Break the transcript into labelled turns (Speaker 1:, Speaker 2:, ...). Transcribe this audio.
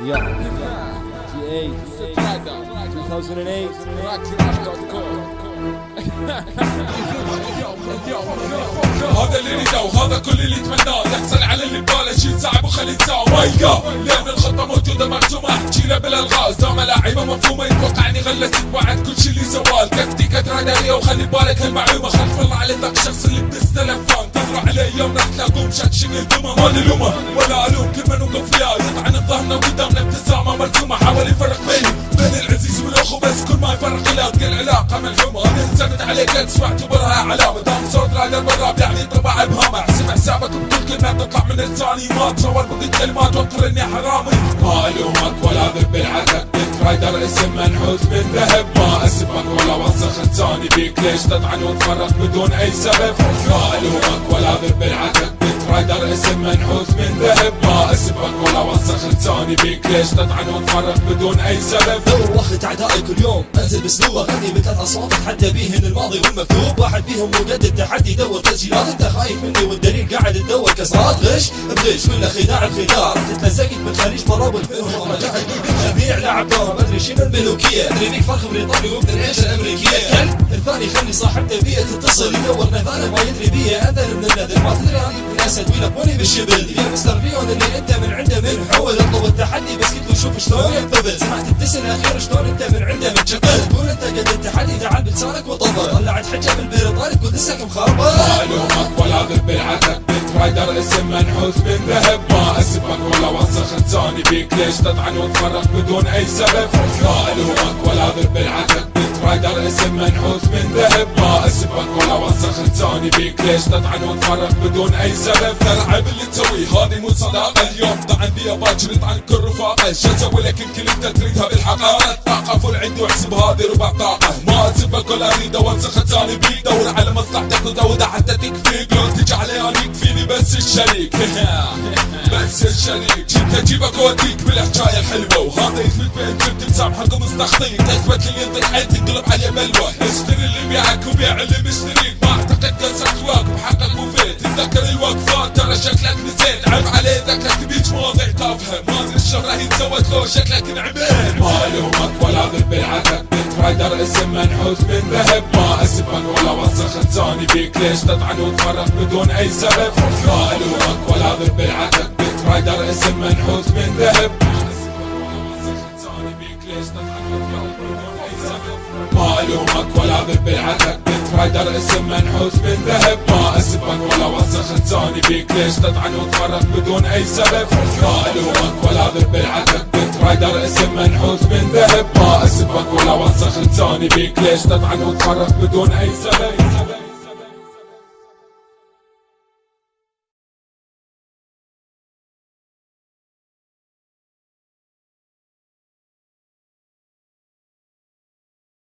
Speaker 1: Yeah. G8 2008.
Speaker 2: هذا اللي نريده وهذا كل اللي يتمناه، يحصل على اللي بباله شي صعب وخلي يتساوى ما يلقاه، لان الخطه موجوده مرسومه احكي له بالالغاز، دام لاعيبه مفهومه يتوقعني غلست بعد كل شي اللي سواه، التكتيكات راداريه وخلي بالك هالمعلومه، خلف الله على ذاك الشخص اللي بتستلفان، تمر عليه يوم راح تلاقوه مشكشن الدمى، ما نلومه ولا الوم كل من وقف وياه، يطعن بظهرنا وقدامنا ابتسامه مرسومه، حاول يفرق بين العزيز والاخو، بس كل ما يفرق يلاقي العلاقه ملحومه، هذا انسند عليك تسمع تبرها علامه، دام صوت رادر بالراب يعني طبع ابهامه، احسب حسابك بكل كلمه تطلع من لساني، ما تصور بقيت كلمات وانقر اني حرامي، ما الومك ولا ذب العتب، رايدر اسم منحوت من ذهب، ما اسبك ولا وسخ لساني بيك، ليش تطعن وتفرق بدون اي سبب، ما الومك ولا ذب العتب، رايدر اسم منحوت من ذهب، ما اسبك ولا وسخ لساني بيك، ليش تطعن وتفرق بدون اي سبب،
Speaker 3: دور وقت اعدائي كل يوم انزل باسلوب اغني بثلاث اصوات اتحدى بيهن الماضي والمكتوب، واحد بيهم مجدد تحدي دور تسجيلات، انت خايف مني والدليل قاعد تدور كسرات، غش بغش ولا خداع بخداع، رحت تلزقت بالخليج مرابط منهم رجعت خبيع لعب دوره ما ادري شنو الملوكيه، ادري بيك فرخ بريطاني وابن العيش الامريكيه، كلب الثاني خلي صاحبته بيه تتصل يدور نذانه ما يدري بيه انذر من النذر، ما تدري انا ابن الاسد ويلقوني بالشبل، يا مستر بيون اللي انت من عنده من حول اطلب التحدي، بس قلت له شوف شلون ينثبل، سمعت الدس الاخير شلون انت من عنده منشغل، تقول انت قد التحدي تعال بلسانك وطبل، طلعت حجه بالبريطاني ودسك مخربل،
Speaker 2: ما الومك ولا ذب العتب، رايدر اسم منحوت من ذهب، ما اسبك ولا وسخ لساني بيك، ليش تطعن وتفرق بدون اي سبب، ما الومك ولا ذب العتب، رايدر اسم منحوت من ذهب، ما اسبك ولا وسخ لساني بيك، ليش تطعن وتفرق بدون اي سبب، العيب اللي تسويه هذه مو صداقه، اليوم طعن بيا باكر يطعن كل رفاقه، شو اسوي لك يمكن انت تريدها بالحقيقه، الطاقه فل عندي واحسب هذه ربع طاقه، ما اسبك ولا اريد اوسخ لساني بيك، دور على مصلحتك وزودها حتى تكفيك، لو تجي علي انا يكفيني بس الشريك بس الشريك، جيت اجيبك واوديك بالحكايه الحلوه، وهذا يثبت بين كنت مسامحك ومستخطيك، تثبت لي ينطق عين تنقلب عليه بلوه، اشتري اللي يبيعك وبيع اللي مشتريك، ما اعتقد قصرت واقف حقك وفيت، تذكر الوقفات ترى شكلك نسيت، عيب عليه ذكرك تبيج مواضيع تافهه، ما ادري الشر راح يتزود لو شكلك انعبيت، ما الومك ولا ذب العتب، رايدر اسم منحوت من ذهب، ما اسبك ولا وسخ لساني بيك، ليش تطعن وتفرق بدون اي سبب، ما الومك ولا ذب العتب، رايدر اسم منحوت من ذهب، ما الومك ولا ذب العتب، رايدر اسم منحوت من ذهب، ما اسبك ولا وسخ لساني بيك، ليش تطعن وتفرق بدون اي سبب، ما الومك ولا ذب العتب، رايدر اسم منحوت من ذهب، ما اسبك ولا وسخ لساني بيك، ليش تطعن وتفرق بدون اي سبب.